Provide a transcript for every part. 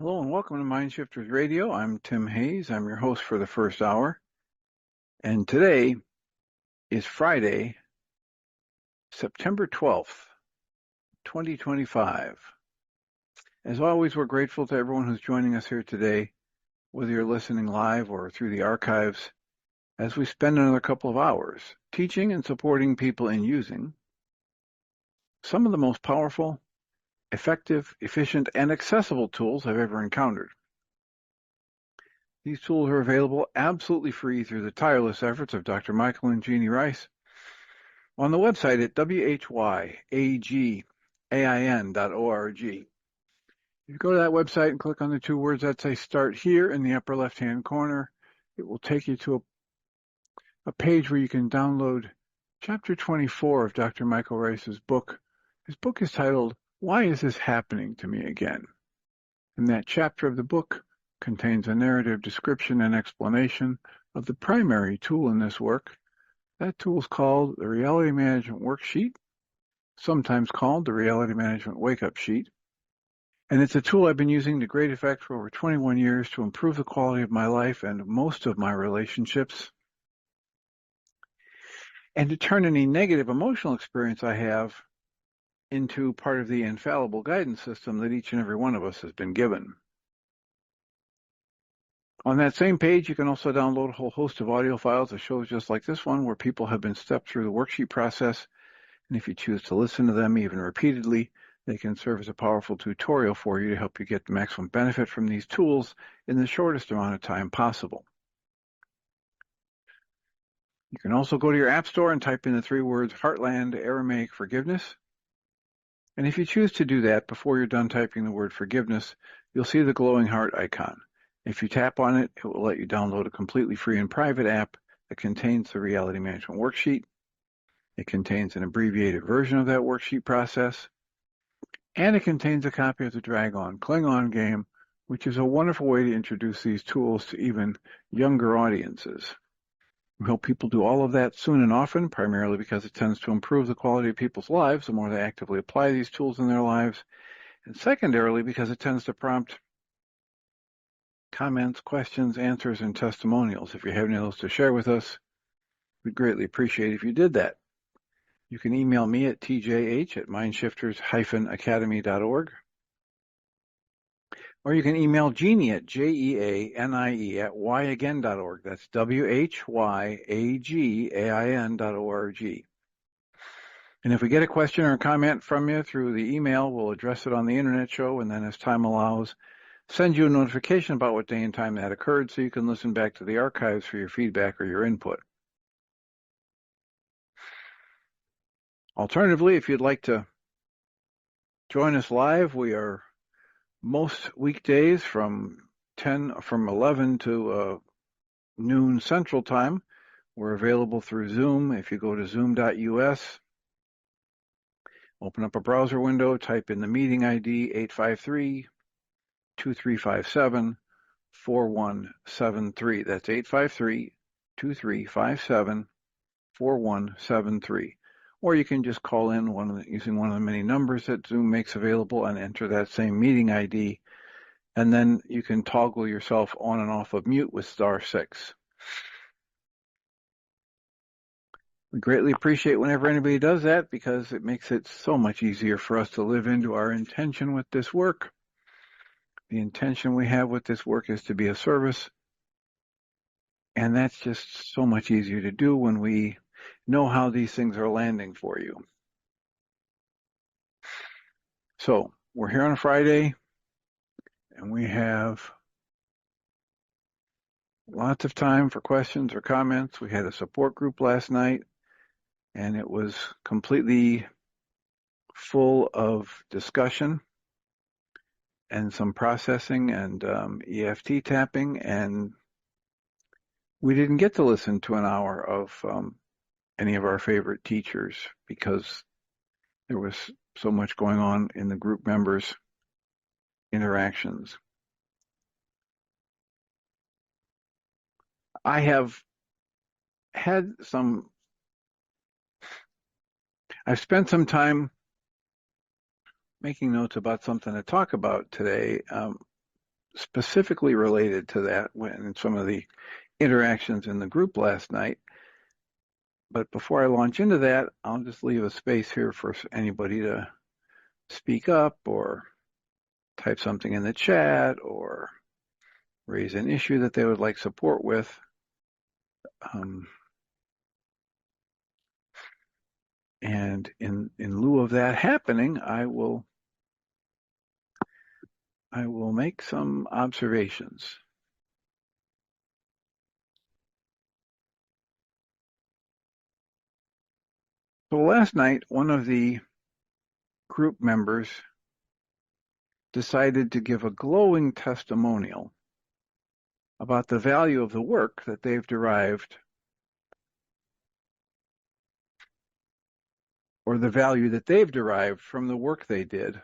Hello and welcome to Mindshifters Radio. I'm Tim Hayes. I'm your host for the first hour. And today is Friday, September 12th, 2025. As always, we're grateful to everyone who's joining us here today, whether you're listening live or through the archives, as we spend another couple of hours teaching and supporting people in using some of the most powerful, effective, efficient, and accessible tools I've ever encountered. These tools are available absolutely free through the tireless efforts of Dr. Michael and Jeanie Ryce on the website at whyagain.org. If you go to that website and click on the two words that say Start Here in the upper left-hand corner, it will take you to a page where you can download Chapter 24 of Dr. Michael Ryce's book. His book is titled, Why Is This Happening to Me Again? And that chapter of the book contains a narrative description and explanation of the primary tool in this work. That tool is called the Reality Management Worksheet, sometimes called the Reality Management Wake-Up Sheet. And it's a tool I've been using to great effect for over 21 years to improve the quality of my life and most of my relationships, and to turn any negative emotional experience I have into part of the infallible guidance system that each and every one of us has been given. On that same page, you can also download a whole host of audio files of shows just like this one, where people have been stepped through the worksheet process. And if you choose to listen to them even repeatedly, they can serve as a powerful tutorial for you to help you get the maximum benefit from these tools in the shortest amount of time possible. You can also go to your App Store and type in the three words Heartland Aramaic Forgiveness. And if you choose to do that before you're done typing the word forgiveness, you'll see the glowing heart icon. If you tap on it, it will let you download a completely free and private app that contains the Reality Management Worksheet. It contains an abbreviated version of that worksheet process, and it contains a copy of the Dragon Klingon game, which is a wonderful way to introduce these tools to even younger audiences. We hope people do all of that soon and often, primarily because it tends to improve the quality of people's lives the more they actively apply these tools in their lives, and secondarily because it tends to prompt comments, questions, answers, and testimonials. If you have any of those to share with us, we'd greatly appreciate it if you did that. You can email me at tjh@mindshifters-academy.org. Or you can email Jeanie at jeanie@whyagain.org. That's whyagain.org. And if we get a question or a comment from you through the email, we'll address it on the internet show, and then as time allows, send you a notification about what day and time that occurred so you can listen back to the archives for your feedback or your input. Alternatively, if you'd like to join us live, we are most weekdays from 11 to noon Central Time. We're available through Zoom. If you go to zoom.us, open up a browser window, type in the meeting ID 853-2357-4173. That's 853-2357-4173. Or you can just call in using one of the many numbers that Zoom makes available and enter that same meeting ID. And then you can toggle yourself on and off of mute with *6. We greatly appreciate whenever anybody does that, because it makes it so much easier for us to live into our intention with this work. The intention we have with this work is to be a service. And that's just so much easier to do when we know how these things are landing for you. So we're here on a Friday, and we have lots of time for questions or comments. We had a support group last night, and it was completely full of discussion and some processing and EFT tapping, and we didn't get to listen to an hour of any of our favorite teachers because there was so much going on in the group members' interactions. I have had I've spent some time making notes about something to talk about today. specifically related to that in some of the interactions in the group last night. But before I launch into that, I'll just leave a space here for anybody to speak up or type something in the chat or raise an issue that they would like support with. And in lieu of that happening, I will make some observations. So last night, one of the group members decided to give a glowing testimonial about the value of the work that they've derived, or the value that they've derived from the work they did,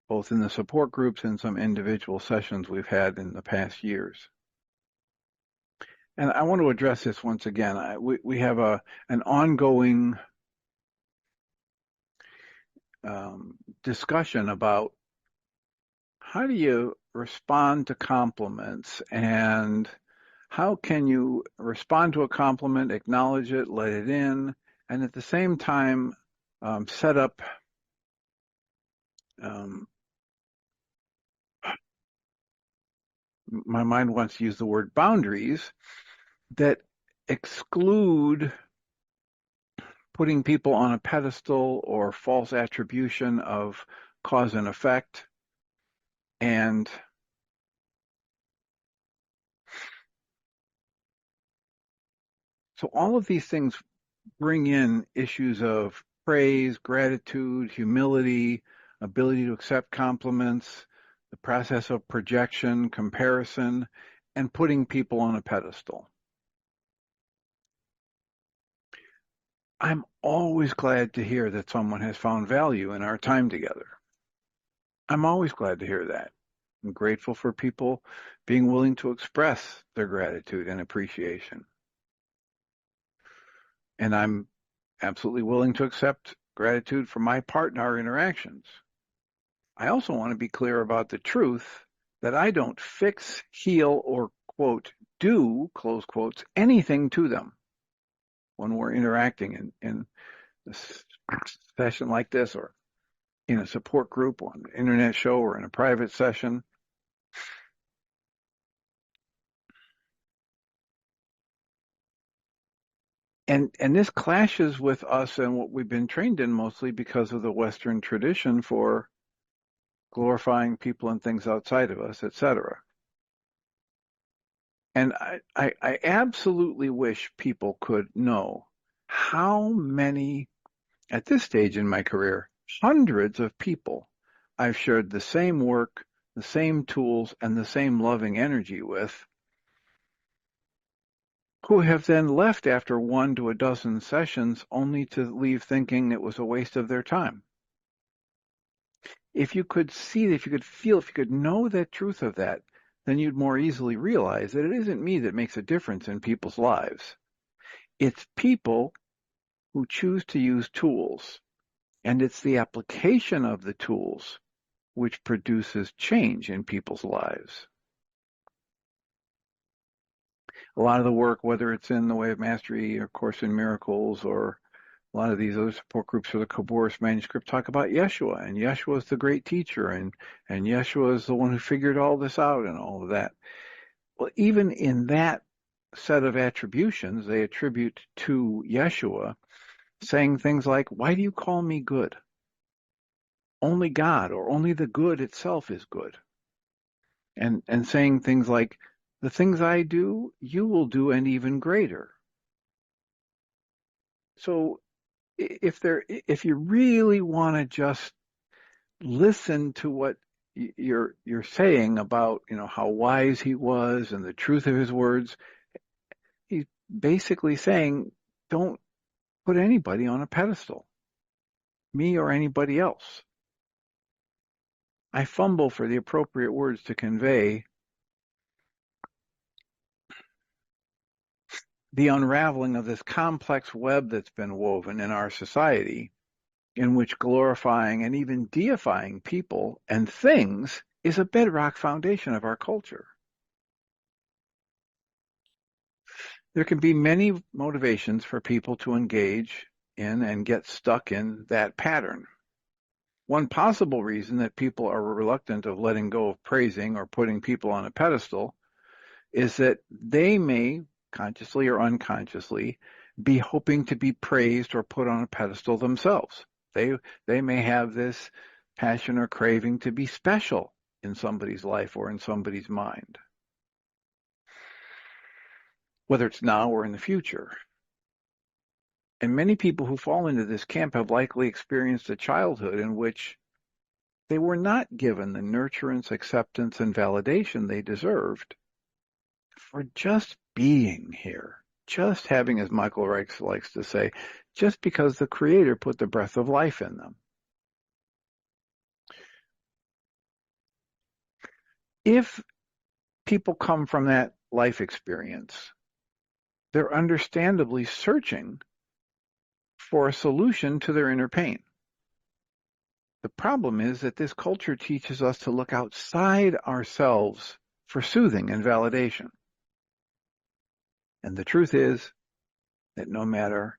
both in the support groups and some individual sessions we've had in the past years. And I want to address this once again. We have an ongoing discussion about how do you respond to compliments, and how can you respond to a compliment, acknowledge it, let it in, and at the same time set up my mind wants to use the word boundaries that exclude putting people on a pedestal or false attribution of cause and effect. And so all of these things bring in issues of praise, gratitude, humility, ability to accept compliments, the process of projection, comparison, and putting people on a pedestal. I'm always glad to hear that someone has found value in our time together. I'm always glad to hear that. I'm grateful for people being willing to express their gratitude and appreciation. And I'm absolutely willing to accept gratitude from my part in our interactions. I also want to be clear about the truth that I don't fix, heal, or, quote, do, close quotes, anything to them when we're interacting in a session like this, or in a support group, or an internet show, or in a private session. And this clashes with us and what we've been trained in, mostly because of the Western tradition for glorifying people and things outside of us, etc. And I absolutely wish people could know how many, at this stage in my career, hundreds of people I've shared the same work, the same tools, and the same loving energy with, who have then left after 1 to a dozen sessions only to leave thinking it was a waste of their time. If you could see, if you could feel, if you could know the truth of that, then you'd more easily realize that it isn't me that makes a difference in people's lives. It's people who choose to use tools, and it's the application of the tools which produces change in people's lives. A lot of the work, whether it's in the Way of Mastery or Course in Miracles, or a lot of these other support groups for the Khabouris manuscript, talk about Yeshua, and Yeshua is the great teacher, and Yeshua is the one who figured all this out and all of that. Well, even in that set of attributions, they attribute to Yeshua saying things like, why do you call me good? Only God, or only the good itself is good. And saying things like, the things I do, you will do, and even greater. So if you really want to just listen to what you're saying about, how wise he was and the truth of his words, he's basically saying, don't put anybody on a pedestal, me or anybody else. I fumble for the appropriate words to convey the unraveling of this complex web that's been woven in our society, in which glorifying and even deifying people and things is a bedrock foundation of our culture. There can be many motivations for people to engage in and get stuck in that pattern. One possible reason that people are reluctant of letting go of praising or putting people on a pedestal is that they may, consciously or unconsciously, be hoping to be praised or put on a pedestal themselves. They may have this passion or craving to be special in somebody's life or in somebody's mind, whether it's now or in the future. And many people who fall into this camp have likely experienced a childhood in which they were not given the nurturance, acceptance, and validation they deserved for just being here, just having, as Michael Ryce likes to say, just because the Creator put the breath of life in them. If people come from that life experience, they're understandably searching for a solution to their inner pain. The problem is that this culture teaches us to look outside ourselves for soothing and validation. And the truth is that no matter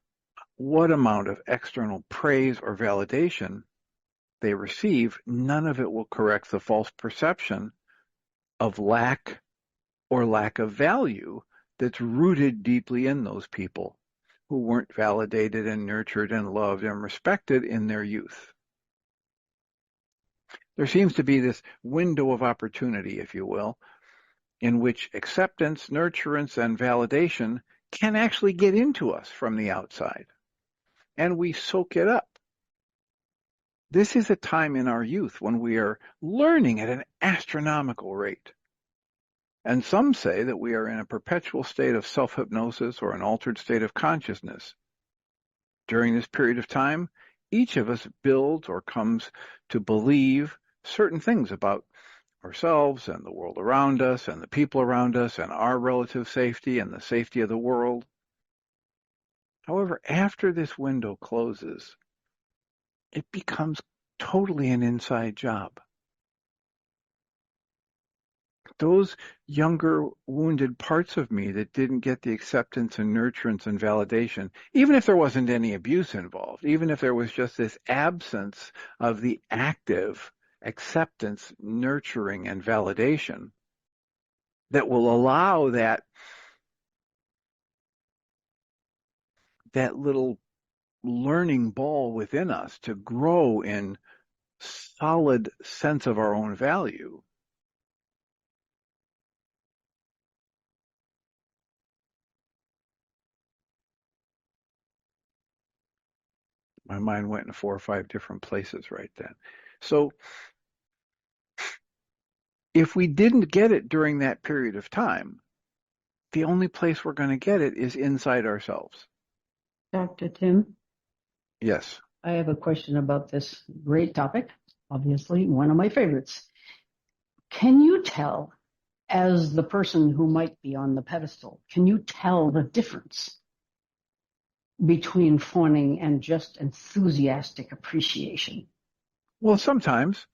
what amount of external praise or validation they receive, none of it will correct the false perception of lack or lack of value that's rooted deeply in those people who weren't validated and nurtured and loved and respected in their youth. There seems to be this window of opportunity, if you will, in which acceptance, nurturance, and validation can actually get into us from the outside, and we soak it up. This is a time in our youth when we are learning at an astronomical rate. And some say that we are in a perpetual state of self-hypnosis or an altered state of consciousness. During this period of time, each of us builds or comes to believe certain things about ourselves and the world around us and the people around us and our relative safety and the safety of the world. However, after this window closes, it becomes totally an inside job. Those younger wounded parts of me that didn't get the acceptance and nurturance and validation, even if there wasn't any abuse involved, even if there was just this absence of the active acceptance, nurturing, and validation that will allow that little learning ball within us to grow in solid sense of our own value. My mind went in 4 or 5 different places right then. So if we didn't get it during that period of time, the only place we're going to get it is inside ourselves. Dr. Tim? Yes. I have a question about this great topic, obviously one of my favorites. Can you tell, as the person who might be on the pedestal, can you tell the difference between fawning and just enthusiastic appreciation? Well, sometimes,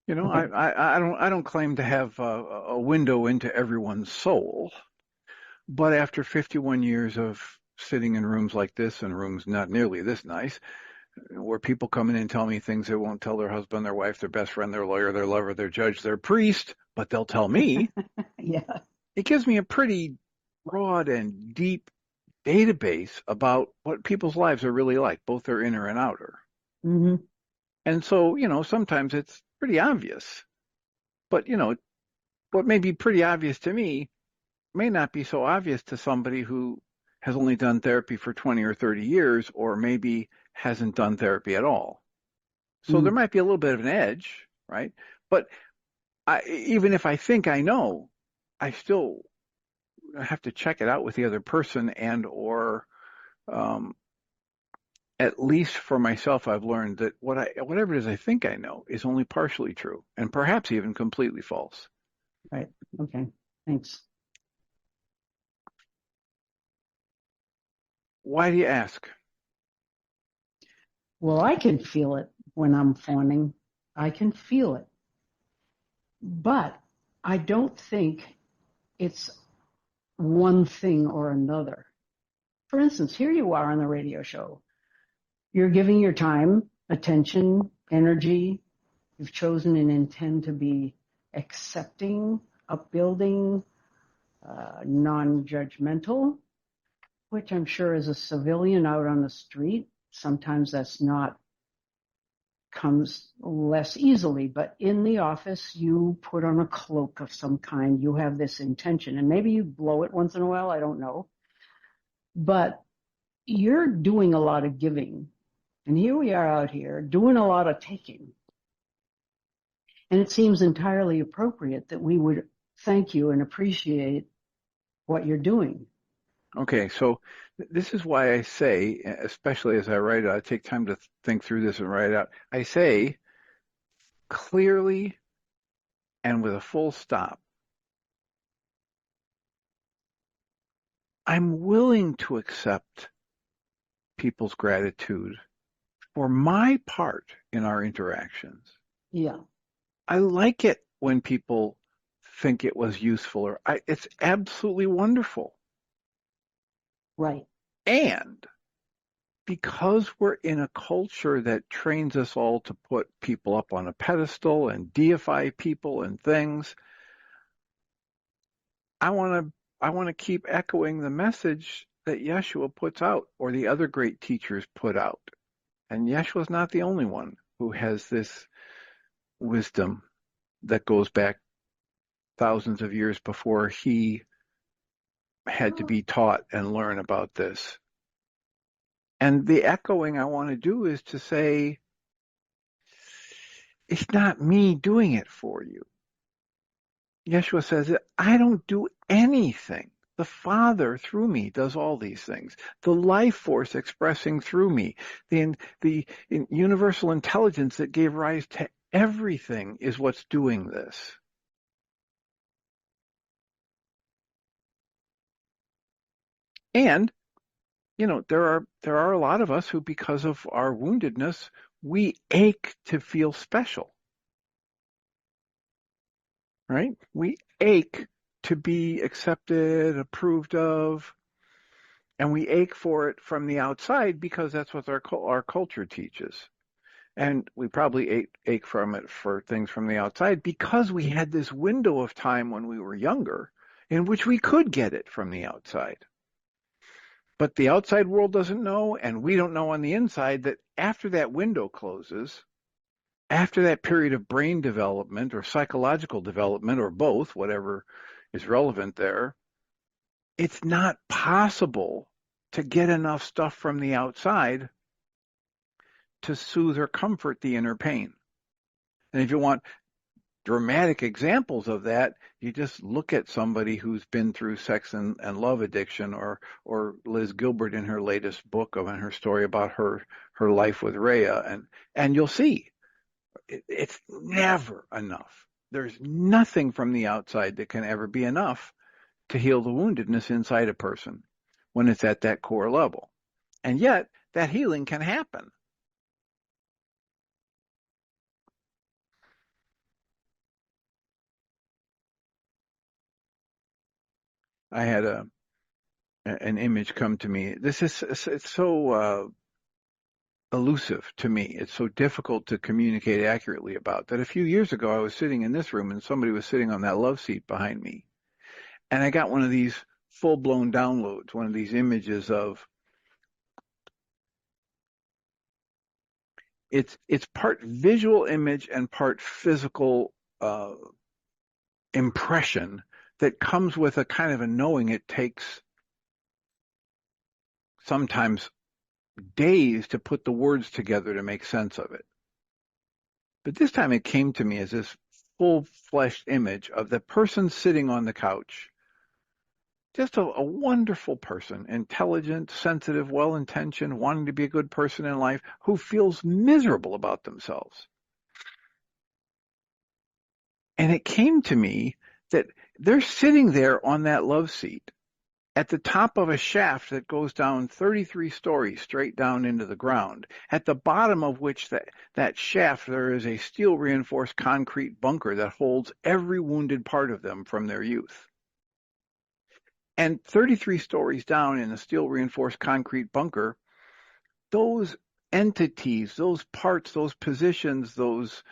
okay. I don't claim to have a window into everyone's soul, but after 51 years of sitting in rooms like this and rooms not nearly this nice, where people come in and tell me things they won't tell their husband, their wife, their best friend, their lawyer, their lover, their judge, their priest, but they'll tell me. Yeah. It gives me a pretty broad and deep database about what people's lives are really like, both their inner and outer. Mm-hmm. And so, sometimes it's pretty obvious. But, what may be pretty obvious to me may not be so obvious to somebody who has only done therapy for 20 or 30 years, or maybe hasn't done therapy at all. So there might be a little bit of an edge, right? But even if I think I know, I still have to check it out with the other person, and or at least for myself, I've learned that whatever it is I think I know is only partially true, and perhaps even completely false. Right. Okay. Thanks. Why do you ask? Well, I can feel it when I'm fawning. I can feel it. But I don't think it's one thing or another. For instance, here you are on the radio show. You're giving your time, attention, energy. You've chosen and intend to be accepting, upbuilding, non-judgmental, which I'm sure as a civilian out on the street, sometimes that's not, comes less easily, but in the office, you put on a cloak of some kind. You have this intention, and maybe you blow it once in a while, I don't know. But you're doing a lot of giving. And here we are out here doing a lot of taking. And it seems entirely appropriate that we would thank you and appreciate what you're doing. Okay, so this is why I say, especially as I write it, I take time to think through this and write it out. I say clearly and with a full stop, I'm willing to accept people's gratitude for my part in our interactions. Yeah. I like it when people think it was useful, or it's absolutely wonderful. Right. And because we're in a culture that trains us all to put people up on a pedestal and deify people and things, I want to keep echoing the message that Yeshua puts out, or the other great teachers put out. And Yeshua's not the only one who has this wisdom that goes back thousands of years before he had to be taught and learn about this. And the echoing I want to do is to say, it's not me doing it for you. Yeshua says, I don't do anything. The Father through me does all these things. The life force expressing through me, the universal intelligence that gave rise to everything is what's doing this. And, there are a lot of us who, because of our woundedness, we ache to feel special. Right? We ache to be accepted, approved of, and we ache for it from the outside because that's what our culture teaches. And we probably ache from it for things from the outside because we had this window of time when we were younger in which we could get it from the outside. But the outside world doesn't know, and we don't know on the inside that after that window closes, after that period of brain development or psychological development or both, whatever is relevant there, it's not possible to get enough stuff from the outside to soothe or comfort the inner pain. And if you want dramatic examples of that, you just look at somebody who's been through sex and love addiction, or Liz Gilbert in her latest book of her story about her life with Rhea, and you'll see it's never enough. There's nothing from the outside that can ever be enough to heal the woundedness inside a person when it's at that core level. And yet, that healing can happen. I had an image come to me. It's so elusive to me. It's so difficult to communicate accurately about that. A few years ago, I was sitting in this room and somebody was sitting on that love seat behind me. And I got one of these full-blown downloads, one of these images of it's part visual image and part physical impression that comes with a kind of a knowing. It takes sometimes days to put the words together to make sense of it. But this time it came to me as this full-fleshed image of the person sitting on the couch. Just a wonderful person, intelligent, sensitive, well-intentioned, wanting to be a good person in life, who feels miserable about themselves. And it came to me that they're sitting there on that love seat, at the top of a shaft that goes down 33 stories straight down into the ground, at the bottom of which that shaft there is a steel reinforced concrete bunker that holds every wounded part of them from their youth. And 33 stories down in a steel reinforced concrete bunker, those entities, those parts, those positions, those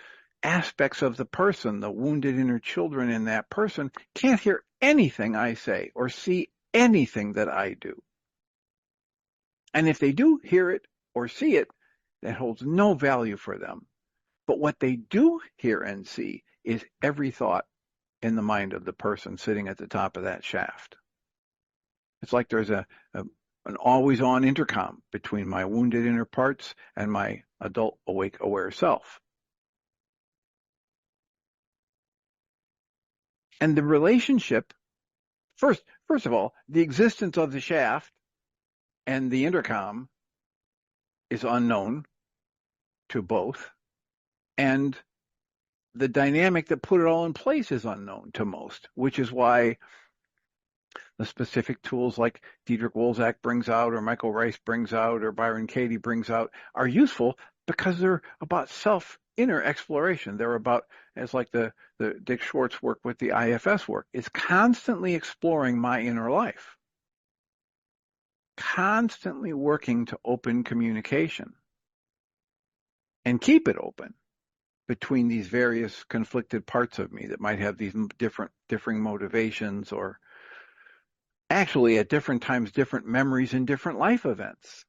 aspects of the person, the wounded inner children in that person, can't hear anything I say or see anything that I do. And if they do hear it or see it, that holds no value for them. But what they do hear and see is every thought in the mind of the person sitting at the top of that shaft. It's like there's an always-on intercom between my wounded inner parts and my adult, awake, aware self. And the relationship, first of all, the existence of the shaft and the intercom is unknown to both, and the dynamic that put it all in place is unknown to most, which is why the specific tools like Diederik Wolzak brings out, or Michael Ryce brings out, or Byron Katie brings out are useful, because they're about inner exploration. They're about, it's like the Dick Schwartz work with the IFS work. It's constantly exploring my inner life, constantly working to open communication and keep it open between these various conflicted parts of me that might have these differing motivations, or actually at different times different memories and different life events.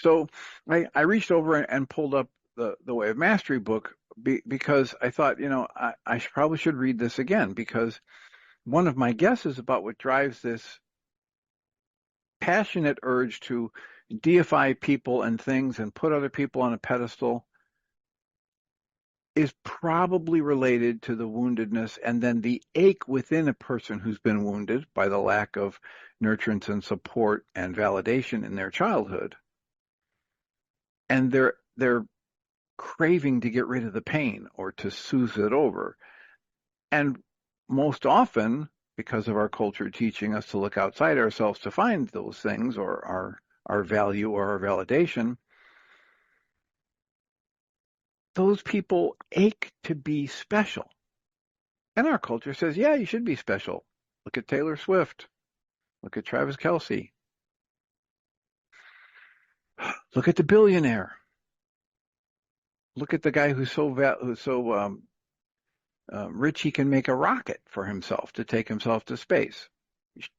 So I reached over and pulled up the Way of Mastery book because I thought, I probably should read this again, because one of my guesses about what drives this passionate urge to deify people and things and put other people on a pedestal is probably related to the woundedness and then the ache within a person who's been wounded by the lack of nurturance and support and validation in their childhood. And they're craving to get rid of the pain or to soothe it over. And most often, because of our culture teaching us to look outside ourselves to find those things, or our value or our validation, those people ache to be special. And our culture says, yeah, you should be special. Look at Taylor Swift. Look at Travis Kelce. Look at the billionaire. Look at the guy who's so rich he can make a rocket for himself to take himself to space.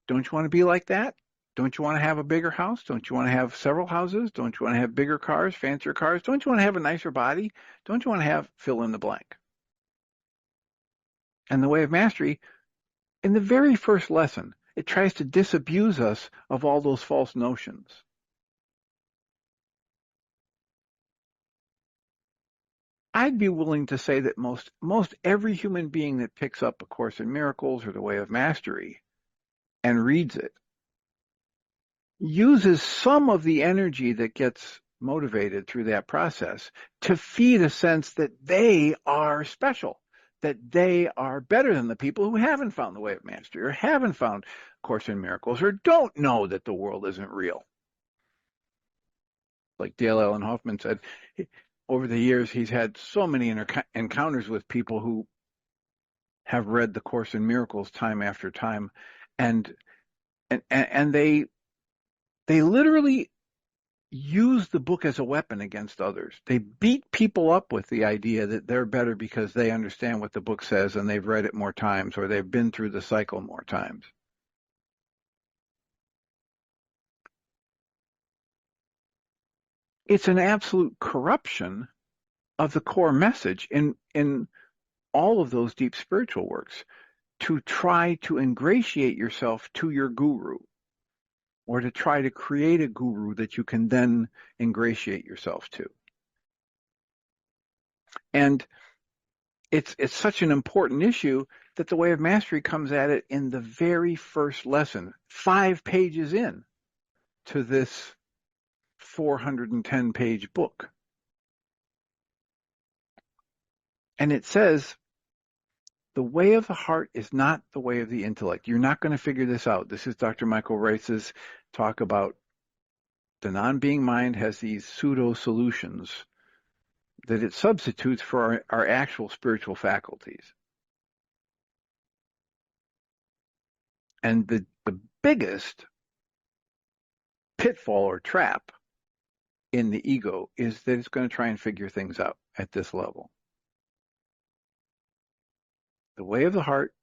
Don't you want to be like that? Don't you want to have a bigger house? Don't you want to have several houses? Don't you want to have bigger cars, fancier cars? Don't you want to have a nicer body? Don't you want to have fill in the blank? And the Way of Mastery, in the very first lesson, it tries to disabuse us of all those false notions. I'd be willing to say that most every human being that picks up A Course in Miracles or the Way of Mastery and reads it uses some of the energy that gets motivated through that process to feed a sense that they are special, that they are better than the people who haven't found the Way of Mastery or haven't found A Course in Miracles or don't know that the world isn't real. Like Dale Allen Hoffman said, over the years, he's had so many encounters with people who have read the Course in Miracles time after time, and they literally use the book as a weapon against others. They beat people up with the idea that they're better because they understand what the book says and they've read it more times or they've been through the cycle more times. It's an absolute corruption of the core message in all of those deep spiritual works, to try to ingratiate yourself to your guru, or to try to create a guru that you can then ingratiate yourself to. And it's such an important issue that the Way of Mastery comes at it in the very first lesson, 5 pages in to this 410-page book. And it says, the way of the heart is not the way of the intellect. You're not going to figure this out. This is Dr. Michael Ryce's talk about the non-being mind has these pseudo solutions that it substitutes for our actual spiritual faculties. And the biggest pitfall or trap in the ego is that it's going to try and figure things out at this level. The way of the heart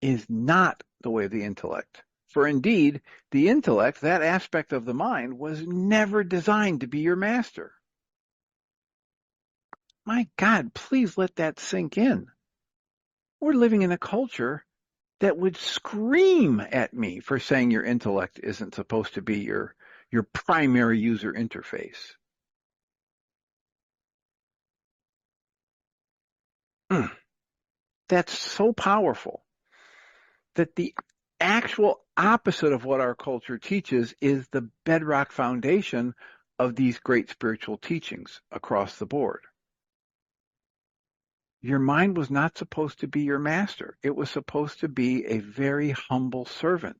is not the way of the intellect. For indeed, the intellect, that aspect of the mind, was never designed to be your master. My God, please let that sink in. We're living in a culture that would scream at me for saying your intellect isn't supposed to be your primary user interface. That's so powerful that the actual opposite of what our culture teaches is the bedrock foundation of these great spiritual teachings across the board. Your mind was not supposed to be your master. It was supposed to be a very humble servant.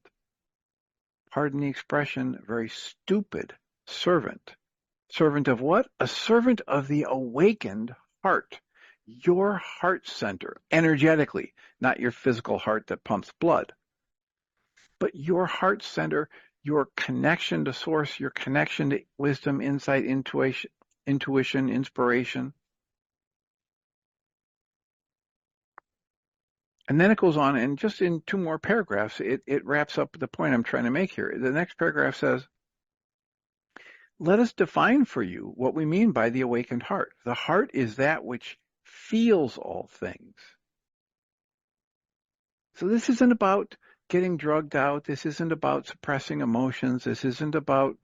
Pardon the expression, very stupid servant. Servant of what? A servant of the awakened heart. Your heart center, energetically, not your physical heart that pumps blood, but your heart center, your connection to source, your connection to wisdom, insight, intuition, inspiration. And then it goes on, and just in 2 more paragraphs, it wraps up the point I'm trying to make here. The next paragraph says, let us define for you what we mean by the awakened heart. The heart is that which feels all things. So this isn't about getting drugged out. This isn't about suppressing emotions. This isn't about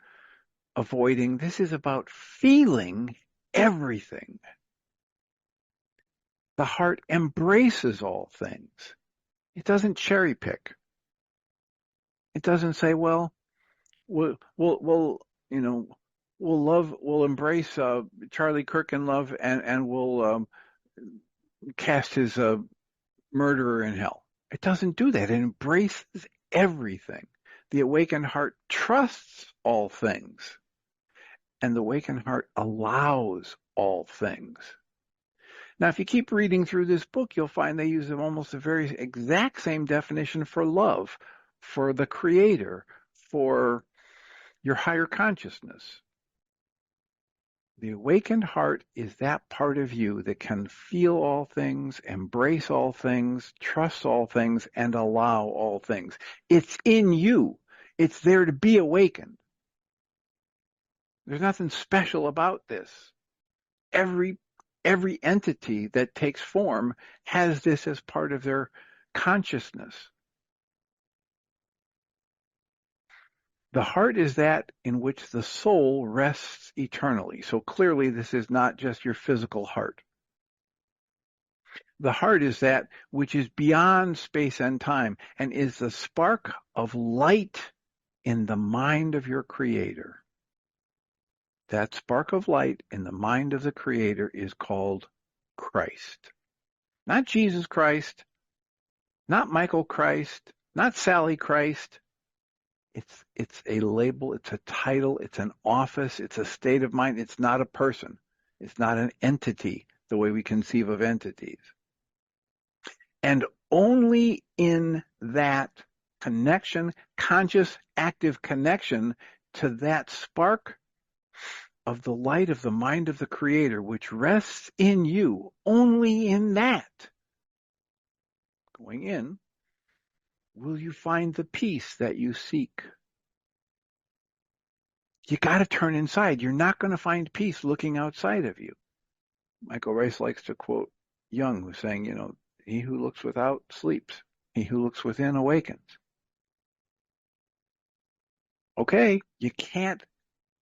avoiding. This is about feeling everything. The heart embraces all things. It doesn't cherry pick. It doesn't say, well, we'll embrace Charlie Kirk in love, and we'll cast his murderer in hell. It doesn't do that. It embraces everything. The awakened heart trusts all things, and the awakened heart allows all things. Now, if you keep reading through this book, you'll find they use almost the very exact same definition for love, for the Creator, for your higher consciousness. The awakened heart is that part of you that can feel all things, embrace all things, trust all things, and allow all things. It's in you. It's there to be awakened. There's nothing special about this. Every entity that takes form has this as part of their consciousness. The heart is that in which the soul rests eternally. So clearly this is not just your physical heart. The heart is that which is beyond space and time and is the spark of light in the mind of your Creator. That spark of light in the mind of the Creator is called Christ. Not Jesus Christ, not Michael Christ, not Sally Christ. It's a label, it's a title, it's an office, it's a state of mind. It's not a person. It's not an entity the way we conceive of entities. And only in that connection, conscious, active connection to that spark of the light of the mind of the Creator, which rests in you, only in that, going in, will you find the peace that you seek. You got to turn inside. You're not going to find peace looking outside of you. Michael Ryce likes to quote Jung, who's saying, he who looks without sleeps. He who looks within awakens. Okay, you can't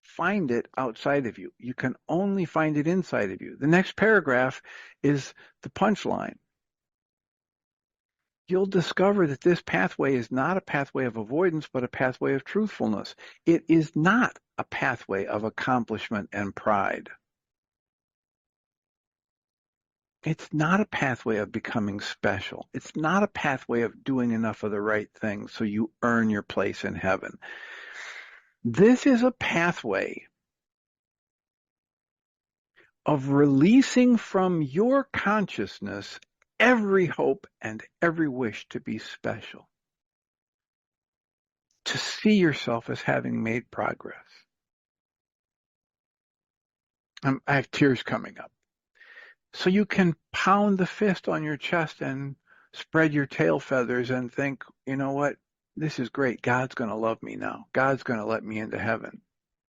find it outside of you. You can only find it inside of you. The next paragraph is the punchline. You'll discover that this pathway is not a pathway of avoidance, but a pathway of truthfulness. It is not a pathway of accomplishment and pride. It's not a pathway of becoming special. It's not a pathway of doing enough of the right things so you earn your place in heaven. This is a pathway of releasing from your consciousness every hope and every wish to be special, to see yourself as having made progress. I have tears coming up. So you can pound the fist on your chest and spread your tail feathers and think, you know what? This is great. God's going to love me now. God's going to let me into heaven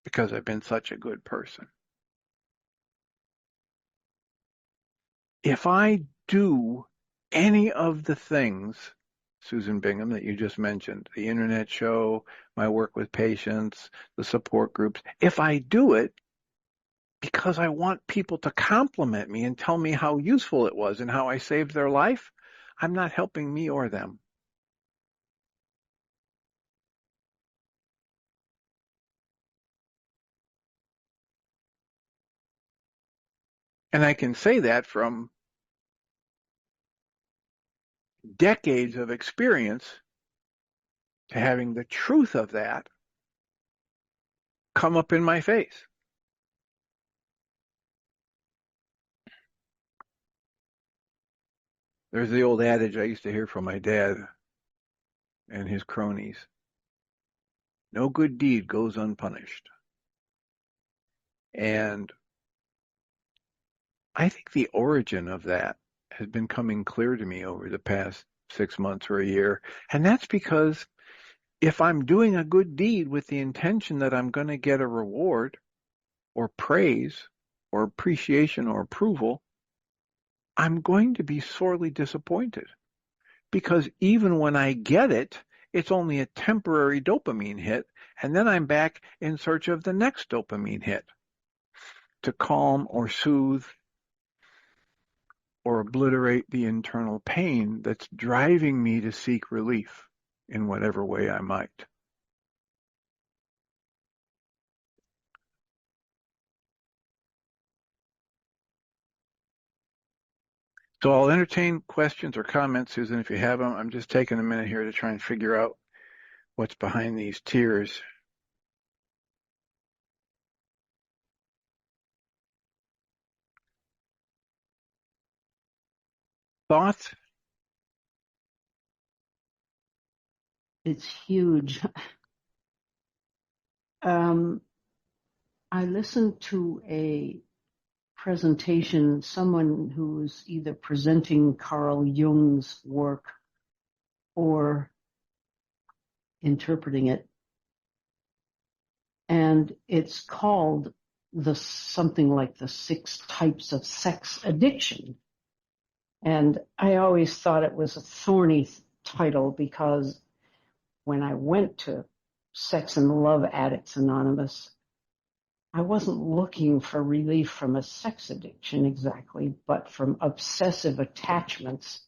because I've been such a good person. If I do any of the things, Susan Bingham, that you just mentioned, the internet show, my work with patients, the support groups, if I do it because I want people to compliment me and tell me how useful it was and how I saved their life, I'm not helping me or them. And I can say that from decades of experience to having the truth of that come up in my face. There's the old adage I used to hear from my dad and his cronies. No good deed goes unpunished. And I think the origin of that has been coming clear to me over the past 6 months or a year. And that's because if I'm doing a good deed with the intention that I'm going to get a reward or praise or appreciation or approval, I'm going to be sorely disappointed. Because even when I get it, it's only a temporary dopamine hit, and then I'm back in search of the next dopamine hit to calm or soothe or obliterate the internal pain that's driving me to seek relief in whatever way I might. So I'll entertain questions or comments, Susan, if you have them. I'm just taking a minute here to try and figure out what's behind these tears. Thoughts? It's huge. I listened to a presentation, someone who's either presenting Carl Jung's work or interpreting it. And it's called something like the 6 types of sex addiction. And I always thought it was a thorny title because when I went to Sex and Love Addicts Anonymous, I wasn't looking for relief from a sex addiction exactly, but from obsessive attachments.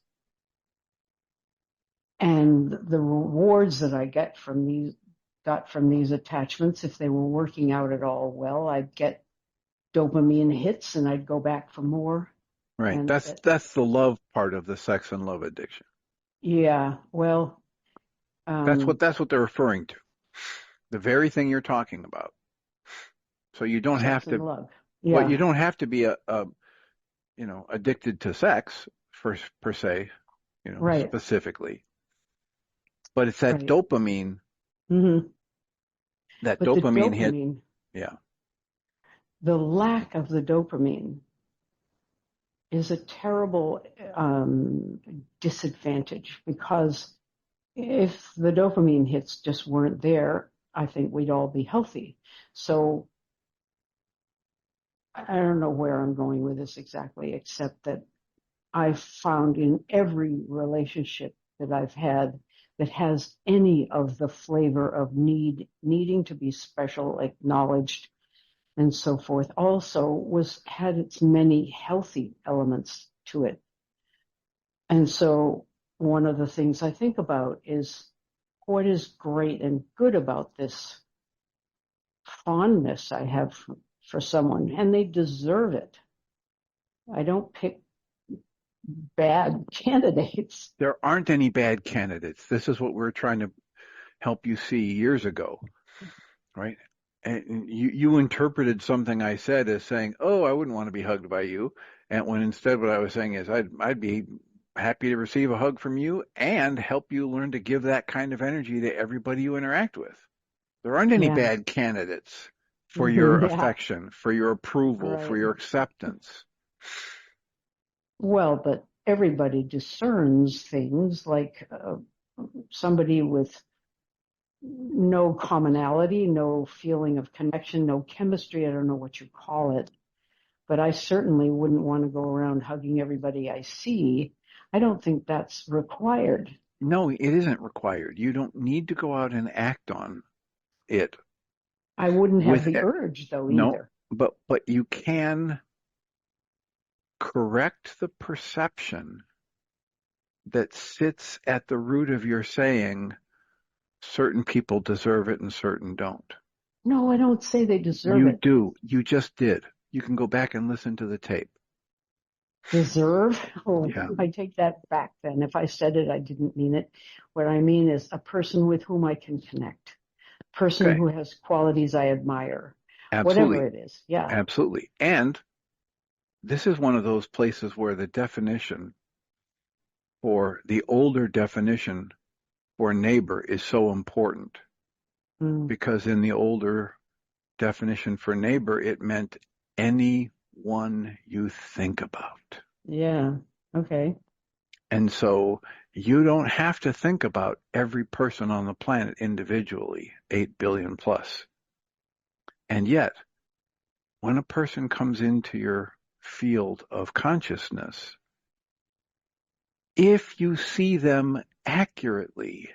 And the rewards that I got from these attachments, if they were working out at all well, I'd get dopamine hits and I'd go back for more. Right. And That's the love part of the sex and love addiction. yeah, well, That's what they're referring to. The very thing you're talking about. So you don't have sex and to, love. well, Yeah, you don't have to be addicted to sex per se, right, specifically. But it's that right. dopamine, Mm-hmm. that But the dopamine hit. dopamine, Yeah. the lack of the dopamine is a terrible disadvantage because if the dopamine hits just weren't there, I think we'd all be healthy. So I don't know where I'm going with this exactly, except that I've found in every relationship that I've had that has any of the flavor of needing to be special, acknowledged, and so forth, also had its many healthy elements to it. And so one of the things I think about is what is great and good about this fondness I have for someone, and they deserve it. I don't pick bad candidates. There aren't any bad candidates. This is what we're trying to help you see years ago, right? And you interpreted something I said as saying, "Oh, I wouldn't want to be hugged by you," and when instead what I was saying is, I'd be happy to receive a hug from you and help you learn to give that kind of energy to everybody you interact with. There aren't any Yeah. bad candidates for your Yeah. affection, for your approval, for Right. your acceptance. Well, but everybody discerns things like somebody with no commonality, no feeling of connection, no chemistry. I don't know what you call it, but I certainly wouldn't want to go around hugging everybody I see. I don't think that's required. No, it isn't required. You don't need to go out and act on it I wouldn't have with the it. urge, though, No, either. but you can correct the perception that sits at the root of your saying certain people deserve it and certain don't. No, I don't say they deserve You it. do. You just did. You can go back and listen to the tape. Deserve? Oh, Yeah. I take that back then. If I said it, I didn't mean it. What I mean is a person with whom I can connect, a person Okay. who has qualities I admire, whatever Absolutely. it is. Yeah. Absolutely. And this is one of those places where the definition for the older definition for neighbor is so important Mm, because in the older definition for neighbor, it meant anyone you think about. yeah. Okay. And so you don't have to think about every person on the planet individually, 8 billion plus. And yet, when a person comes into your field of consciousness, if you see them accurately,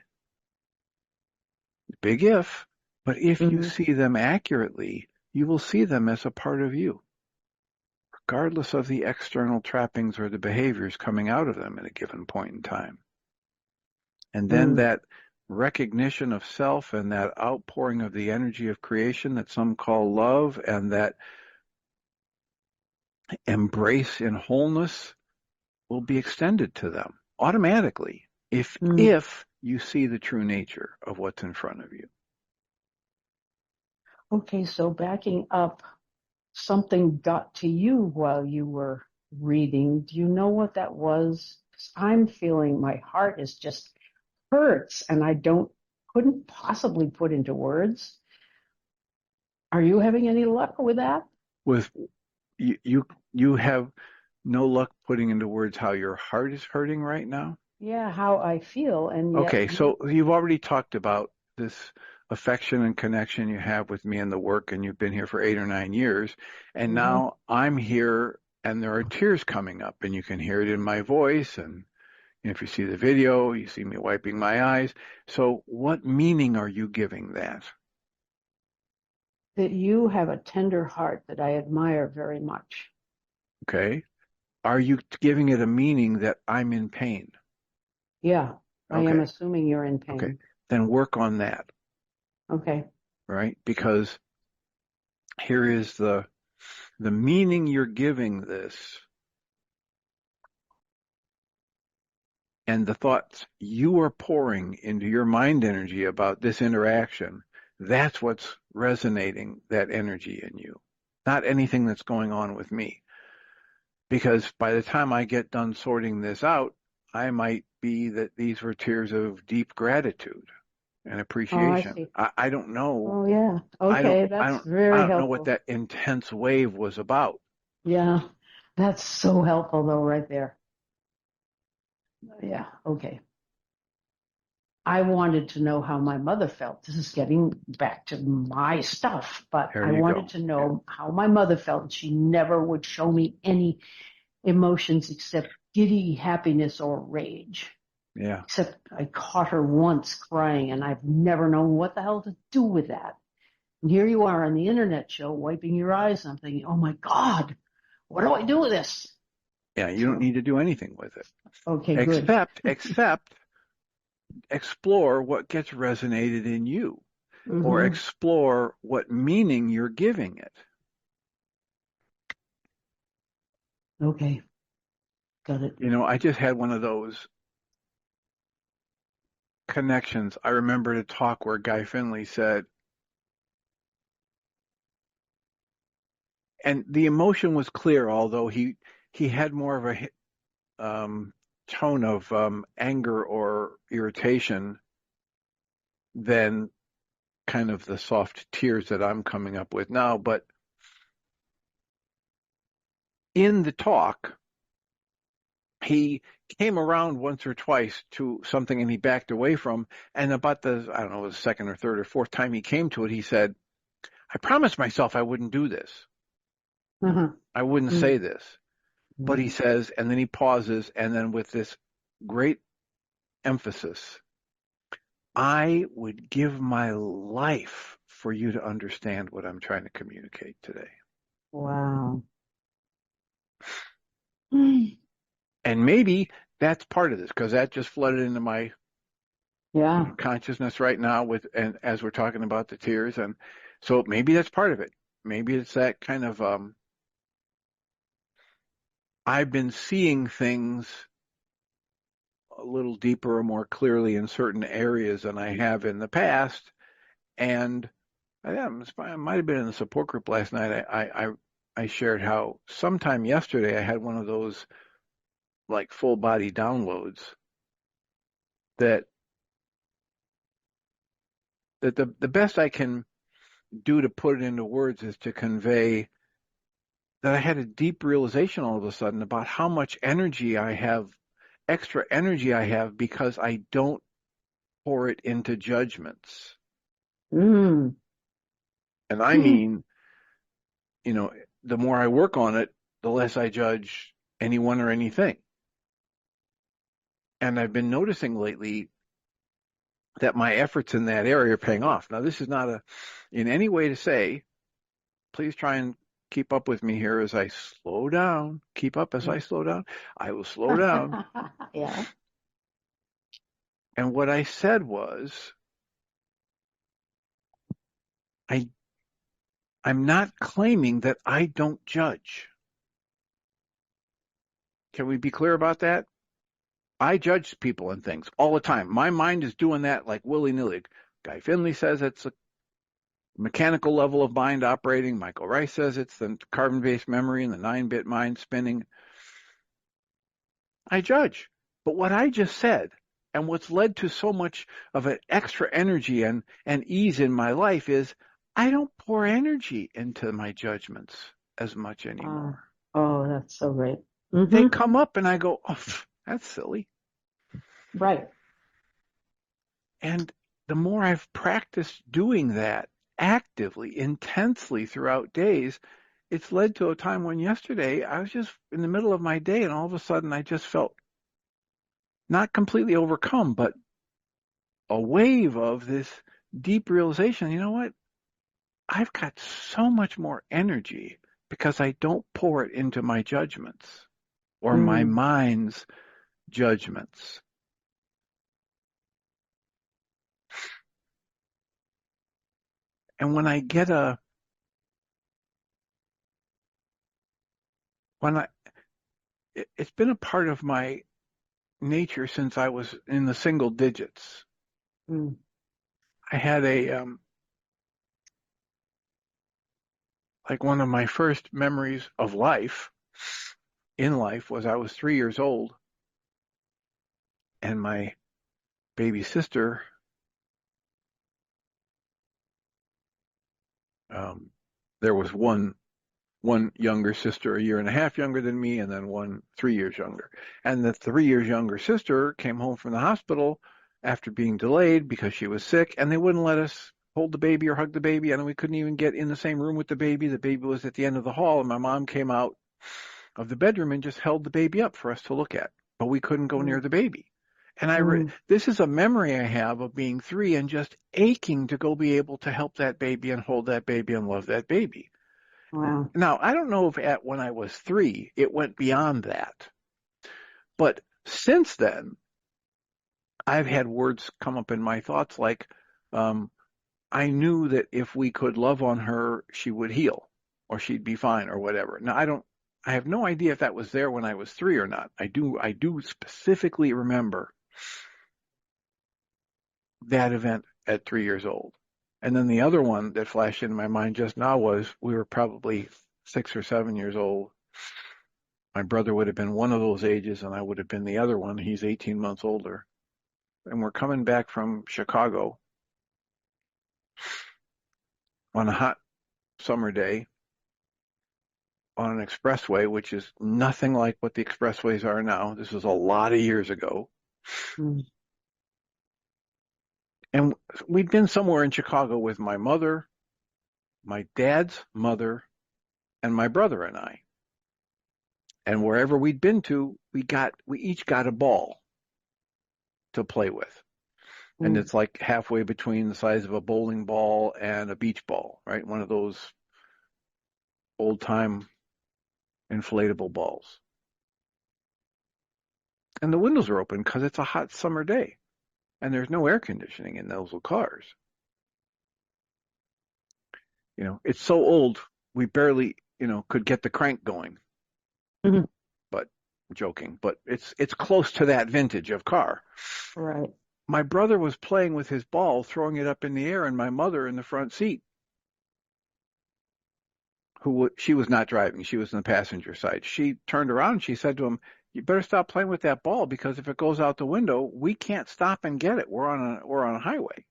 big if, but if you Hmm. see them accurately, you will see them as a part of you, regardless of the external trappings or the behaviors coming out of them at a given point in time. And then Mm. that recognition of self and that outpouring of the energy of creation that some call love and that embrace in wholeness will be extended to them automatically Mm. if you see the true nature of what's in front of you. Okay, so backing up, something got to you while you were reading. Do you know what that was? 'Cause I'm feeling my heart is just hurts and I couldn't possibly put into words. Are you having any luck with that? With you have no luck putting into words how your heart is hurting right now. Yeah, how I feel, and yet Okay, you. so you've already talked about this affection and connection you have with me and the work, and you've been here for 8 or 9 years, and Hmm. now I'm here, and there are tears coming up, and you can hear it in my voice, and if you see the video, you see me wiping my eyes. So, what meaning are you giving that? That you have a tender heart that I admire very much. Okay, are you giving it a meaning that I'm in pain? Yeah, I am Okay, assuming you're in okay, pain. then work on that, Okay. right? Because here is the meaning you're giving this and the thoughts you are pouring into your mind energy about this interaction. That's what's resonating that energy in you, not anything that's going on with me. Because by the time I get done sorting this out, I might be that these were tears of deep gratitude and Oh, I appreciation. see. I don't know. Oh, yeah. I don't Okay, I that's don't I very don't know what helpful. that intense wave was about. Yeah, that's so helpful, though, right there. Yeah, okay. I wanted to know how my mother felt. This is getting back to my stuff, but There I you wanted go. to know how my mother felt. She never would show me any emotions except giddy happiness or rage. Yeah. Except I caught her once crying, and I've never known what the hell to do with that. And here you are on the internet show, wiping your eyes. I'm thinking, oh my God, what do I do with this? Yeah, you don't So, need to do anything with it. okay, good. Except explore what gets resonated in you or Hmm. explore what meaning you're giving it. Okay. Got it. I just had one of those connections. I remembered a talk where Guy Finley said, and the emotion was clear, although he had more of a tone of anger or irritation than kind of the soft tears that I'm coming up with now. But in the talk, he came around once or twice to something and he backed away from. And about I don't know, the second or third or fourth time he came to it, he said, I promised myself I wouldn't do this. Uh-huh. I wouldn't say this. But he Mm. says, and then he pauses, and then with this great emphasis, I would give my life for you to understand what I'm trying to communicate today. Wow. Mm. And maybe that's part of this because that just flooded into my Yeah. consciousness right now and as we're talking about the tears. And so maybe that's part of it. Maybe it's that kind of, I've been seeing things a little deeper or more clearly in certain areas than I have in the past. And I might have been in the support group last night. I shared how sometime yesterday I had one of those like full body downloads that the best I can do to put it into words is to convey that I had a deep realization all of a sudden about how much energy I have, extra energy I have because I don't pour it into judgments. Mm. And I mean, you know, the more I work on it, the less I judge anyone or anything. And I've been noticing lately that my efforts in that area are paying off. Now, this is not in any way to say, please try and keep up with me here as I slow down. Keep up as I slow down. I will slow down. Yeah. And what I said was, I, I'm not claiming that I don't judge. Can we be clear about that? I judge people and things all the time. My mind is doing that like willy-nilly. Guy Finley says it's a mechanical level of mind operating. Michael Ryce says it's the carbon-based memory and the 9-bit mind spinning. I judge. But what I just said and what's led to so much of an extra energy and ease in my life is I don't pour energy into my judgments as much anymore. Oh, that's so great. They Mm-hmm. come up and I go, oh, that's silly. Right. And the more I've practiced doing that actively, intensely throughout days, it's led to a time when yesterday I was just in the middle of my day and all of a sudden I just felt not completely overcome, but a wave of this deep realization. You know what? I've got so much more energy because I don't pour it into my judgments or my Mm. mind's judgments. And when I get when I, it's been a part of my nature since I was in the single digits. Mm. I had like one of my first memories of life in life was I was 3 years old and my baby sister, um, there was one younger sister a year and a half younger than me, and then one 3 years younger. And the 3 years younger sister came home from the hospital after being delayed because she was sick, and they wouldn't let us hold the baby or hug the baby, and we couldn't even get in the same room with the baby. The baby was at the end of the hall, and my mom came out of the bedroom and just held the baby up for us to look at, but we couldn't go near Mm. the baby. And Mm. this is a memory I have of being 3 and just aching to go be able to help that baby and hold that baby and love that baby. Wow. Now, I don't know if when I was 3, it went beyond that. But since then, I've had words come up in my thoughts like, um, I knew that if we could love on her, she would heal or she'd be fine or whatever. Now, I have no idea if that was there when I was 3 or not. I do specifically remember that event at 3 years old. And then the other one that flashed into my mind just now was we were probably 6 or 7 years old. My brother would have been one of those ages, and I would have been the other one. He's 18 months older. And we're coming back from Chicago on a hot summer day on an expressway, which is nothing like what the expressways are now. This was a lot of years ago. Mm. And we'd been somewhere in Chicago with my mother, my dad's mother, and my brother and I. And wherever we'd been to, we each got a ball to play with. And Mm. it's like halfway between the size of a bowling ball and a beach ball, right? One of those old time inflatable balls. And the windows are open because it's a hot summer day and there's no air conditioning in those cars. It's so old, we barely, could get the crank going. Mhm. But joking, but it's close to that vintage of car. Right. My brother was playing with his ball, throwing it up in the air, and my mother in the front seat, she was not driving, she was in the passenger side. She turned around and she said to him, "You better stop playing with that ball because if it goes out the window, we can't stop and get it. We're on a highway."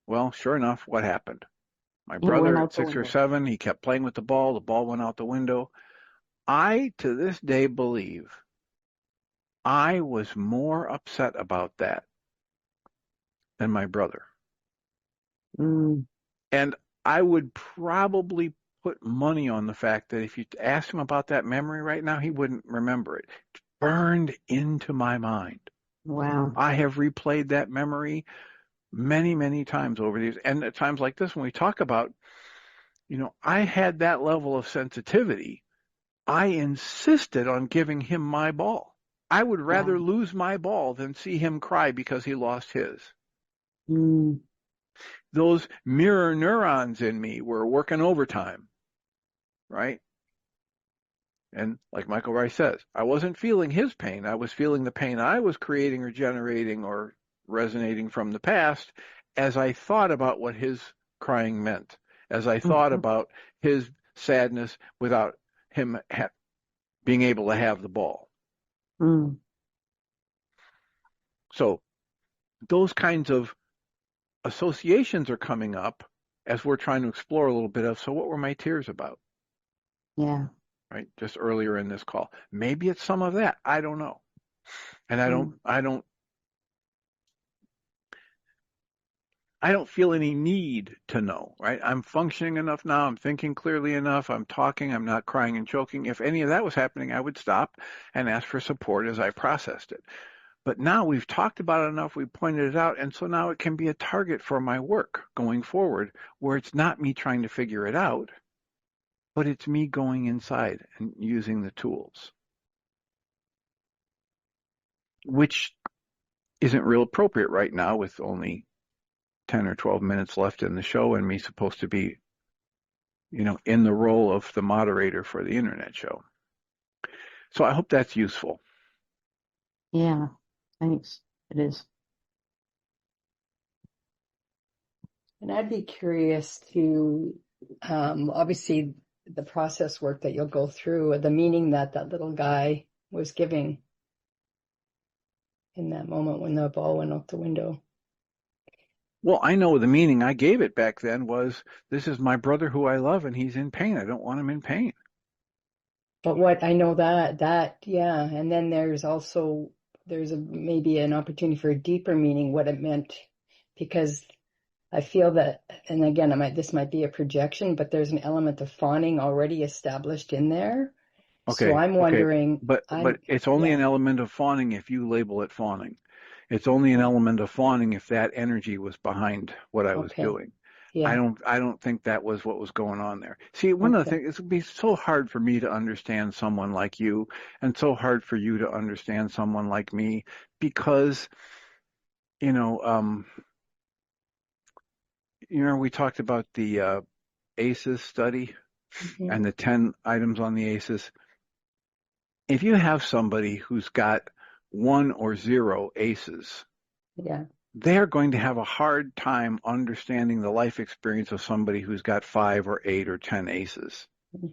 Well, sure enough, what happened? My It went brother at out the 6 or 7, he kept playing with the ball. The ball went out the window. I, to this day, believe I was more upset about that than my brother. window. And I would probably put money on the fact that if you asked him about that memory right now, he wouldn't remember it. It's burned into my mind. Wow. I have replayed that memory many, many times over these. And at times like this, when we talk about, I had that level of sensitivity. I insisted on giving him my ball. I would rather Wow. lose my ball than see him cry because he lost his. Mm. Those mirror neurons in me were working overtime, right? And like Michael Ryce says, I wasn't feeling his pain. I was feeling the pain I was creating or generating or resonating from the past as I thought about what his crying meant, as I thought Mhm. about his sadness without him being able to have the ball. Mm. So those kinds of associations are coming up as we're trying to explore a little bit of, so what were my tears about? Yeah. Right? Just earlier in this call. Maybe it's some of that. I don't know. And Mm. I don't feel any need to know, right? I'm functioning enough now. I'm thinking clearly enough. I'm talking. I'm not crying and choking. If any of that was happening, I would stop and ask for support as I processed it. But now we've talked about it enough. We've pointed it out. And so now it can be a target for my work going forward where it's not me trying to figure it out, but it's me going inside and using the tools, which isn't real appropriate right now with only 10 or 12 minutes left in the show and me supposed to be, in the role of the moderator for the internet show. So I hope that's useful. Yeah. Thanks. It is. And I'd be curious to, obviously, the process work that you'll go through, the meaning that that little guy was giving in that moment when the ball went out the window. Well, I know the meaning I gave it back then was this is my brother who I love and he's in pain. I don't want him in pain. But what I know yeah. And then there's maybe an opportunity for a deeper meaning, what it meant, because I feel that, and again, this might be a projection, but there's an element of fawning already established in there. So Okay, I'm okay. wondering, But it's only an yeah, element of fawning if you label it fawning. It's only an element of fawning if that energy was behind what I was okay, doing. yeah, I don't think that was what was going on there. See, one of the okay, things, it would be so hard for me to understand someone like you and so hard for you to understand someone like me because, you know, um, we talked about the ACEs study. and the 10 items on the aces. If you have somebody who's got 1 or 0 aces, Yeah. they're going to have a hard time understanding the life experience of somebody who's got 5 or 8 or 10 aces,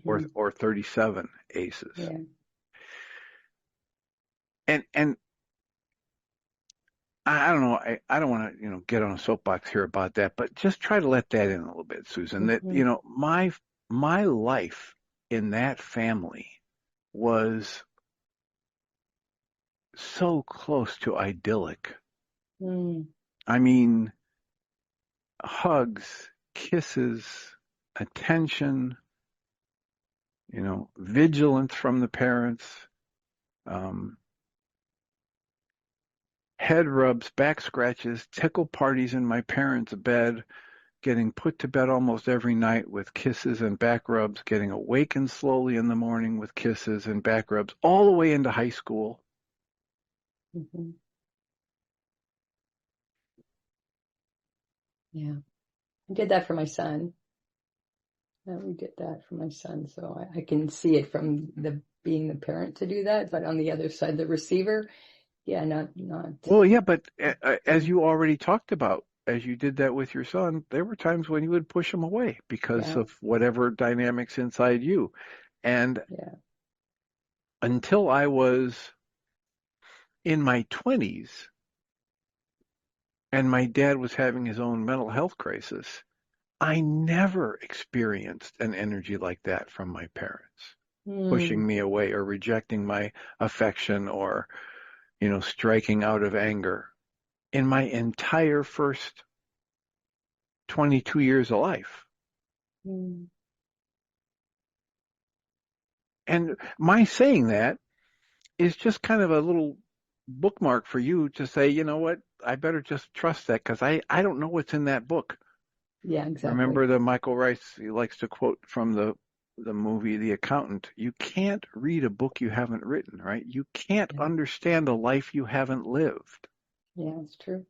or 37 aces. Yeah. And I don't know, I don't want to, get on a soapbox here about that, but just try to let that in a little bit, Susan, that, my life in that family was so close to idyllic. I mean, hugs, kisses, attention, vigilance from the parents, head rubs, back scratches, tickle parties in my parents' bed, getting put to bed almost every night with kisses and back rubs, getting awakened slowly in the morning with kisses and back rubs, all the way into high school. Yeah. I did that for my son. We did that for my son, so I can see it from being the parent to do that, but on the other side, the receiver, yeah, not. Well, yeah, but as you already talked about, as you did that with your son, there were times when you would push him away because of whatever dynamics inside you. And until I was in my 20s and my dad was having his own mental health crisis, I never experienced an energy like that from my parents, pushing me away or rejecting my affection or, striking out of anger. In my entire first 22 years of life. And my saying that is just kind of a little bookmark for you to say, you know what, I better just trust that because I don't know what's in that book. Yeah, exactly. Remember the Michael Ryce, he likes to quote from the movie The Accountant, you can't read a book you haven't written, right? You can't understand a life you haven't lived. Yeah, it's true.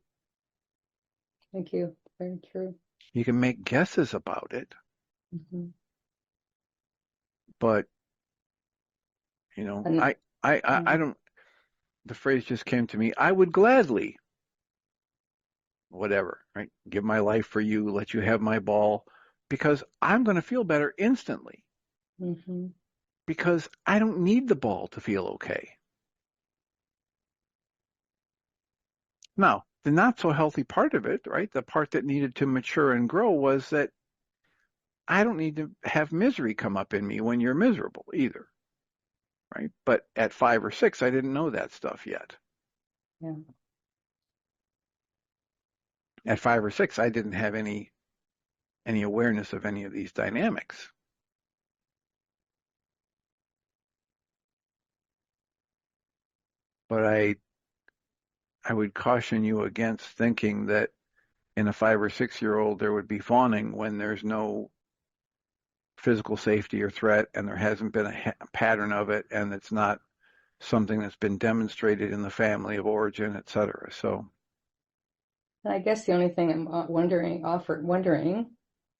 Thank you. Very true. You can make guesses about it, but I don't, the phrase just came to me, I would gladly, whatever, right? Give my life for you, let you have my ball, because I'm going to feel better instantly. Because I don't need the ball to feel okay. Now, the not so healthy part of it, right? The part that needed to mature and grow was that I don't need to have misery come up in me when you're miserable either. Right? But at 5 or 6, I didn't know that stuff yet. Yeah. At 5 or 6, I didn't have any awareness of any of these dynamics. But I would caution you against thinking that in a 5 or 6-year-old there would be fawning when there's no physical safety or threat and there hasn't been a pattern of it and it's not something that's been demonstrated in the family of origin, etc. So I guess the only thing I'm wondering,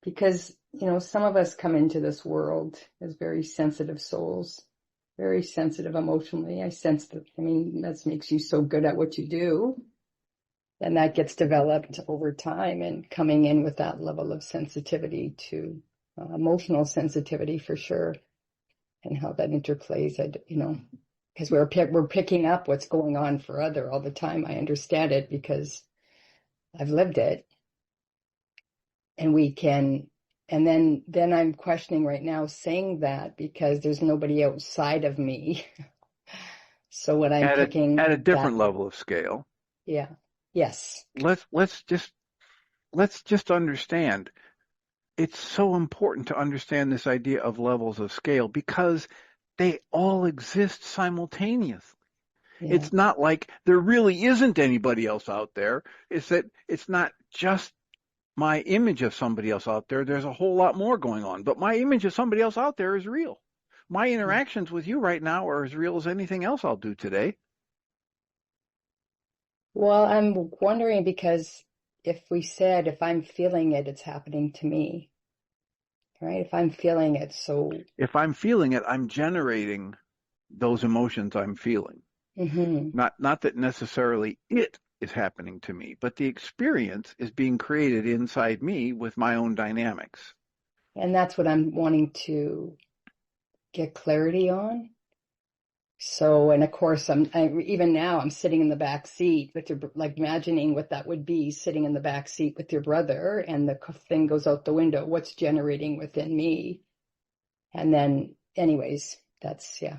because, some of us come into this world as very sensitive souls, very sensitive emotionally. I sense that, that makes you so good at what you do. And that gets developed over time, and coming in with that level of sensitivity to emotional sensitivity for sure, and how that interplays, because we're picking up what's going on for other all the time. I understand it because I've lived it, and then I'm questioning right now saying that because there's nobody outside of me. So when I'm picking at a different level of scale, yes, let's just understand. It's so important to understand this idea of levels of scale because they all exist simultaneously. yeah. It's not like there really isn't anybody else out there. It's that it's not just my image of somebody else out there. There's a whole lot more going on. But my image of somebody else out there is real. My interactions with you right now are as real as anything else I'll do today. Well, I'm wondering because if I'm feeling it, it's happening to me. right? If I'm feeling it, so. If I'm feeling it, I'm generating those emotions I'm feeling. Mm-hmm. Not that necessarily it is happening to me, but the experience is being created inside me with my own dynamics. And that's what I'm wanting to get clarity on. So, and of course, even now I'm sitting in the back seat with your, like imagining what that would be, sitting in the back seat with your brother, and the thing goes out the window. What's generating within me? And then, anyways, that's Yeah.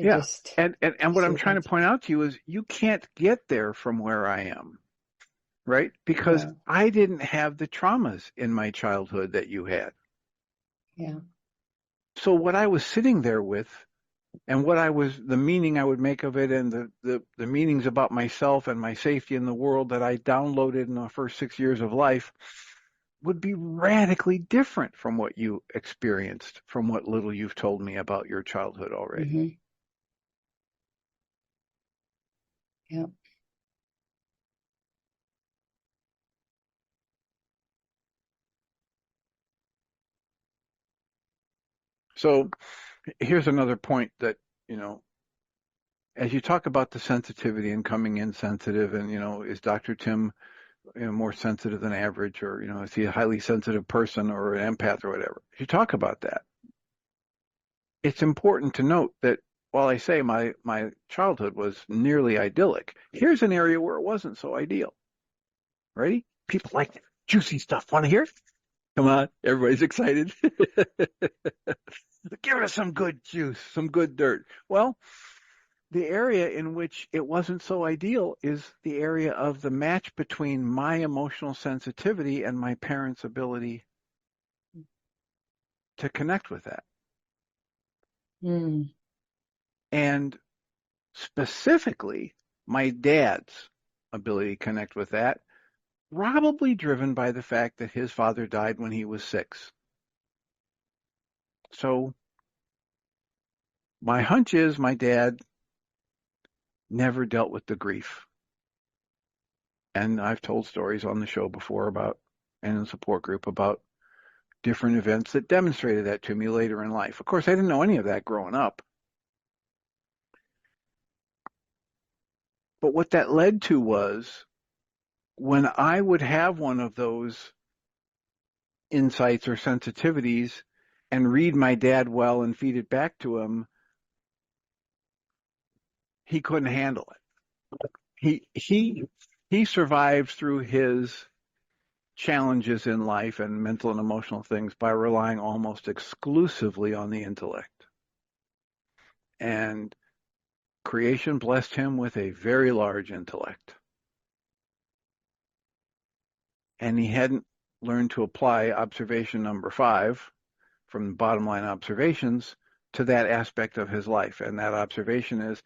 just And what see I'm what trying to that's. point out to you is you can't get there from where I am, right? Because Yeah, I didn't have the traumas in my childhood that you had. yeah. So what I was sitting there with and the meaning I would make of it and the meanings about myself and my safety in the world that I downloaded in the first 6 years of life would be radically different from what you experienced, from what little you've told me about your childhood already. Mm-hmm. Yeah. So here's another point that, you know, as you talk about the sensitivity and coming in sensitive and, is Dr. Tim, more sensitive than average or, is he a highly sensitive person or an empath or whatever? If you talk about that, it's important to note that while I say my childhood was nearly idyllic, here's an area where it wasn't so ideal. Ready? People like juicy stuff. Want to hear it? Come on, everybody's excited. Give us some good juice, some good dirt. Well, the area in which it wasn't so ideal is the area of the match between my emotional sensitivity and my parents' ability to connect with that. Mm. And specifically, my dad's ability to connect with that, probably driven by the fact that his father died when he was 6. So my hunch is my dad never dealt with the grief. And I've told stories on the show before about, and in the support group about different events that demonstrated that to me later in life. Of course, I didn't know any of that growing up. But what that led to was when I would have one of those insights or sensitivities and read my dad well and feed it back to him, he couldn't handle it. He survived through his challenges in life and mental and emotional things by relying almost exclusively on the intellect. And creation blessed him with a very large intellect. And he hadn't learned to apply observation number 5 from the bottom line observations to that aspect of his life. And that observation is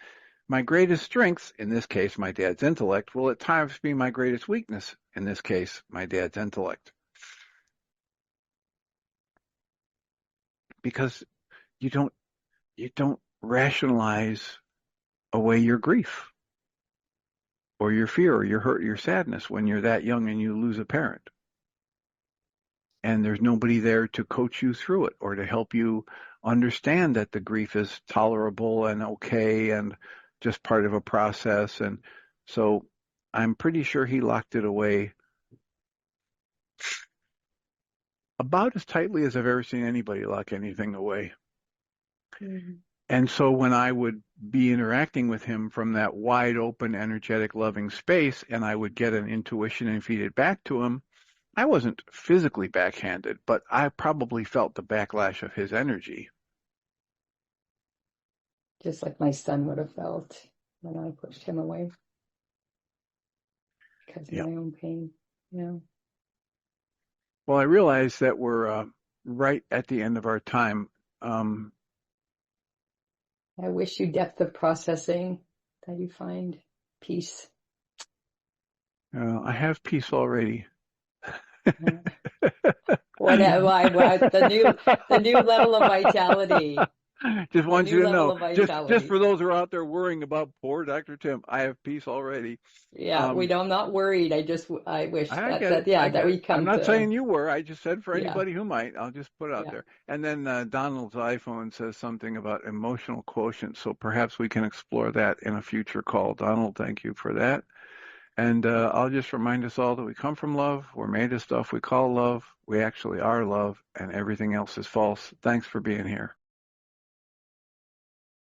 my greatest strength, in this case, my dad's intellect, will at times be my greatest weakness, in this case, my dad's intellect. Because you don't rationalize away your grief or your fear or your hurt, or your sadness when you're that young and you lose a parent. And there's nobody there to coach you through it or to help you understand that the grief is tolerable and okay and just part of a process. And so I'm pretty sure he locked it away about as tightly as I've ever seen anybody lock anything away. Mm-hmm. And so when I would be interacting with him from that wide open, energetic, loving space, and I would get an intuition and feed it back to him, I wasn't physically backhanded, but I probably felt the backlash of his energy. Just like my son would have felt when I pushed him away because of Yeah. my own pain. Yeah. Well, I realize that we're right at the end of our time. I wish you depth of processing, that you find peace. I have peace already. What the new level of vitality. Just A want new you to level know, of just vitality. for those who are out there worrying about poor Dr. Tim, I have peace already. Yeah, I'm not worried. I wish I that get it. I that get it. we I'm come not to, saying you were. I just said for yeah, anybody who might. I'll just put it out yeah. there. And then Donald's iPhone says something about emotional quotient. So perhaps we can explore that in a future call. Donald, thank you for that. And I'll just remind us all that we come from love. We're made of stuff we call love. We actually are love, and everything else is false. Thanks for being here.